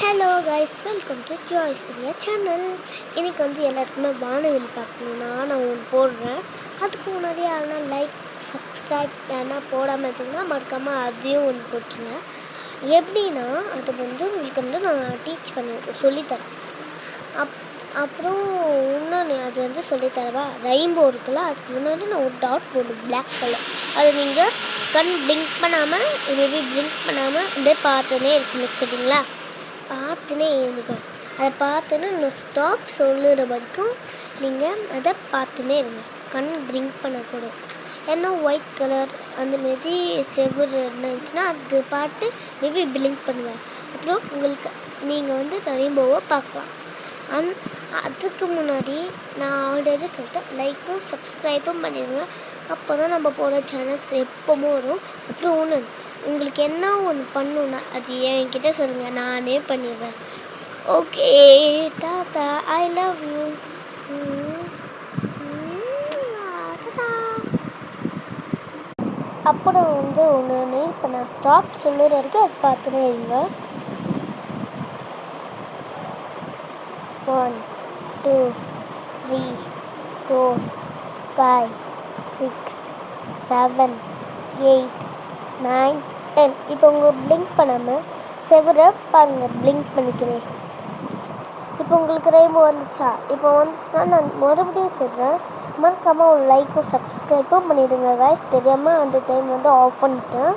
Hello guys, welcome to Joy Surya channel. இன்றைக்கி வந்து எல்லாருக்குமே வானவில் பார்க்கணுன்னா நான் ஒன்று போடுறேன். அதுக்கு முன்னாடி யாருன்னா லைக் சப்ஸ்கிரைப் யாருன்னா போடாமல் இருந்தீங்கன்னா மறக்காமல் அதையும் ஒன்று போட்டுருங்க. எப்படின்னா அது வந்து உங்களுக்கு வந்து நான் டீச் பண்ணிவிட்றேன், சொல்லித்தரேன். அப்புறம் இன்னொன்று அது வந்து சொல்லித்தரவா, ரெயின்போ இருக்குல்ல, அதுக்கு முன்னாடி நான் ஒரு டாட் போடுறேன் பிளாக் கலர். அது நீங்கள் கண் பிளிங்க் பண்ணாமல் மேபி பிளிங்க் பண்ணாமல் அப்படியே பார்த்துனே இருக்கணும், சரிங்களா? பார்த்துனே இருங்க. அதை பார்த்துன்னு இன்னும் ஸ்டாப் சொல்லுற வரைக்கும் நீங்கள் அதை பார்த்துனே இருங்க. கண் பிளிங்க் பண்ணக்கூடாது. ஏன்னா ஒயிட் கலர் அந்தமாரி செவ்வறு இருந்துச்சுன்னா அது பார்த்து மேபி பிளிங்க் பண்ணுவேன். அப்புறம் உங்களுக்கு நீங்கள் வந்து ரெயின்போவை பார்க்கலாம். அதுக்கு முன்னாடி நான் ஆல்ரெடி சொல்லிட்டேன், லைக்கும் சப்ஸ்கிரைபும் பண்ணிடுங்க. அப்போ தான் நம்ம போகிற சேனல்ஸ் எப்போவும் வரும். அப்புறம் ஒன்று, உங்களுக்கு என்ன ஒன்று பண்ணணுன்னா அது என்கிட்ட சொல்லுங்கள், நானே பண்ணிடுவேன். Okay, Tata, I love you. அப்புறம் வந்து ஒன்று, இப்போ நான் ஸ்டாப் சொல்லுற வரைக்கும் அது பார்த்துனே இருங்க. 1 2 3 4 5 6 7 8 9 10. இப்போ உங்கள் பிளிங்க் பண்ணாமல் செவரை பாருங்கள், பிளிங்க் பண்ணிக்கிறேன். இப்போ உங்களுக்கு ரெயின்போ வந்துச்சா? இப்போ வந்துச்சுன்னா நான் மறுபடியும் சொல்கிறேன், மறக்காமல் ஒரு லைக்கும் சப்ஸ்கிரைப்பும் பண்ணிடுங்க காய்ஸ். தெரியாமல் அந்த டைம் வந்து ஆஃப் பண்ணிட்டேன்.